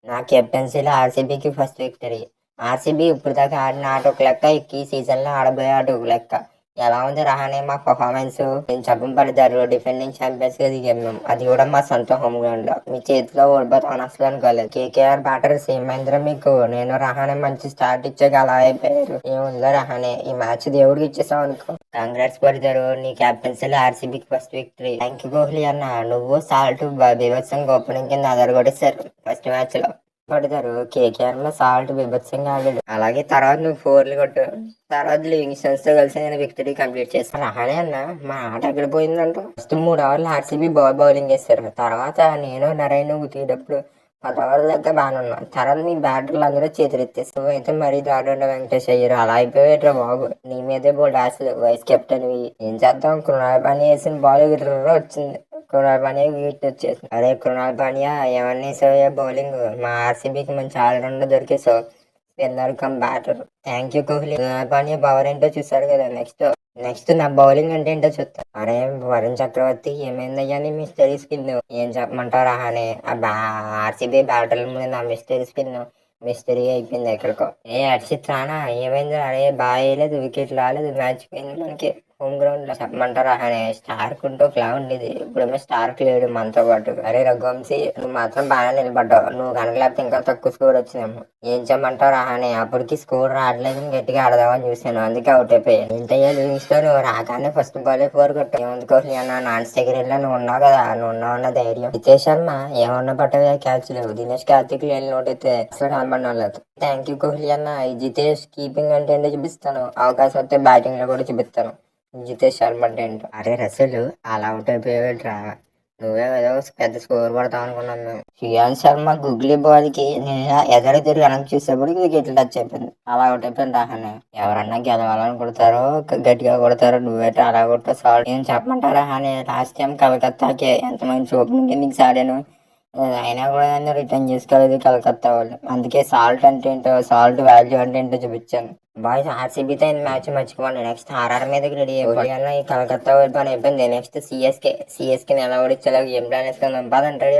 నా కెప్టెన్సీలో ఆర్సీబీకి first victory. RCB ఇప్పుడు దాకా ఆడిన ఆట ఒక లెక్క, ఈ సీజన్లో ఆడబోయే ఆట ఒక లెక్క. ఎలా ఉంది రహానే మా పర్ఫార్మెన్స్? నేను చెప్పం పడతారు డిఫెండింగ్ ఛాంపియన్స్ గా దిగాం మేము, అది కూడా మా సొంత హోమ్ గ్రౌండ్ లో. మీ చేతిలో ఓడిపోతామని అసలు అనుకోలేదు. కేకేఆర్ బ్యాటర్స్ ఏమైందిరా మీకు? నేను రహానే మంచి స్టార్ట్ ఇచ్చాక అలా అయిపోయారు. ఏముందో రహానే, ఈ మ్యాచ్ దేవుడికి ఇచ్చేసాం అనుకో. కంగ్రాట్స్ పడతారు, నీ క్యాప్టెన్సీలో ఆర్సీబీకి first victory. Thank you Kohli అన్న, నువ్వు సాల్ట్ బీభత్సంగా ఓపెనింగ్ కింద అదరగొట్టేశారు ఫస్ట్ మ్యాచ్ లో. పడతారు కేకేఆర్ లో సాల్ట్ బీభత్సంగా ఆడాడు. అలాగే తర్వాత నువ్వు ఫోర్లు కొట్టు, తర్వాత లివింగ్స్టన్స్ తో కలిసి నేను విక్టరీ కంప్లీట్ చేస్తాను. రానే అన్న, మా ఆట ఎక్కడ పోయిందంటూ ఫస్ట్ 3 ఓవర్లు ఆర్సీబీ బౌలింగ్ వేస్తారు. తర్వాత నేను నరేన్ ఉతికేటప్పుడు 10 ఓవర్ల దాకా బాగానే ఉన్నాం. తర్వాత మీ బ్యాటర్లు అందరూ చేతులెత్తేస్తారు. నువ్వైతే మరీ దారుణ వెంకటేష్ అయ్యారు, అలా అయిపోయేట్రా బాబు. నీ మీదే బోల్డ్ ఆశలు, వైస్ కెప్టెన్ ఏం చేద్దాం. కృణాల్ పాండ్యా వేసిన బాల్ వచ్చింది, కృణాల్ పాండ్యా వికెట్ వచ్చేసింది. అరే కృణాల్ పాండ్యా ఏమన్నా వేసావయ్యా బౌలింగ్, మా ఆర్సీబీకి మంచి ఆల్రౌండర్ దొరికేసావు, spinner cum batter. Thank you Kohli. Krunal Pandya power ఏంటో చూసారు కదా. నెక్స్ట్ నా బౌలింగ్ అంటే ఏంటో చూస్తా. అరే వరుణ్ చక్రవర్తి ఏమైందయ్యా నీ మిస్టరీ స్పిన్? ఏం చెప్పమంటావు రహానే, ఆర్సీబీ బ్యాటర్ల మీద నా మిస్టరీ స్పిన్ మిస్టరీ అయిపోయింది ఎక్కడికో. ఏ హర్షిత్ రానా ఏమైంది? అరే బాగా వేయలేదు, వికెట్ రాలేదు, మ్యాచ్ పోయింది మనకి హోమ్ గ్రౌండ్ లో. చెప్పమంటారా అనే స్టార్క్ ఉంటూ క్లా ఉండేది, ఇప్పుడేమో స్టార్క్ లేడు మనతో పాటు. అరే రఘువంశీ నువ్వు మాత్రం బాగా నిలబడ్డావు, నువ్వు కనుక లేకపోతే ఇంకా తక్కువ స్కోర్ వచ్చిందేమో. ఏం చెప్పమంటావు రాహానే, అప్పటికి స్కోర్ రావట్లేదు, గట్టిగా ఆడదామని చూసాను, అందుకే అవుట్ అయిపోయాను. ఏంటయ్యా లివింగ్స్టన్ నువ్వు రాగానే ఫస్ట్ బాలే 4 కొట్టావు. ఏముంది కోహ్లీ అన్న, నాన్ స్టేగర్ నువ్వు ఉన్నావు కదా, నువ్వు ఉన్నావన్న ధైర్యం. హితేష్ శర్మ ఏమన్నా పట్టవే క్యాచ్ లేవు, దినేష్ కార్తిక్ లేని నోట్ అయితే అసలు కనబడిన లేదు. థ్యాంక్ యూ కోహ్లీ అన్న. ఈ జితేష్ కీపింగ్ అంటే ఏంటో చూపిస్తాను, అవకాశం వస్తే బ్యాటింగ్ లో కూడా చూపిస్తాను జితేష్ శర్మ అంటే ఏంటో. అరే రసలు అలా అవుట్ అయిపోయాడురా, నువ్వే ఏదో పెద్ద స్కోర్ కొడతావు అనుకున్నాను మేము. శ్రీయాన్ శర్మ గుగ్లీ బాల్ కి నేను ఎదరు తిరిగి వెనక్కి చూసేప్పటికి వికెట్లు టచ్ అయిపోయింది, అలా అవుట్ అయిపోయింది రాహనే. ఎవరన్నా గెలవాలని కొడతారో గట్టిగా కొడతారో, నువ్వైతే అలా కొట్టా సాల్ట్. ఏం చెప్పమంటారా హానే, లాస్ట్ టైం కలకత్తాకి ఎంత మంచి ఓపెనింగ్ ఇన్నింగ్స్ ఆడాను, అయినా కూడా నన్ను రిటర్న్ చేసుకోలేదు కలకత్తా వాళ్ళు. అందుకే సాల్ట్ అంటే ఏంటో, సాల్ట్ వాల్యూ అంటే ఏంటో చూపించాను. బాయ్స్ ఆర్సీబీతో మ్యాచ్ మర్చిపోండి, నెక్స్ట్ ఆర్ఆర్ మీదకి రెడీ అయిపోయి. ఈ కలకత్తా పని అయిపోయింది, నెక్స్ట్ సిఎస్కే ఎలా ఓడించేలా ఏం ప్లాన్ వేసుకుందాం పదంటాడు.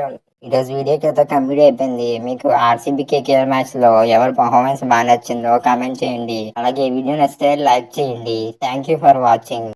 ఈరోజు వీడియోకి అయితే కంప్లీట్ అయిపోయింది. మీకు ఆర్సీబీ కేకేఆర్ మ్యాచ్ లో ఎవరి పర్ఫార్మెన్స్ బాగా నచ్చిందో కామెంట్ చేయండి. అలాగే ఈ వీడియో నచ్చితే లైక్ చేయండి. Thank you for watching.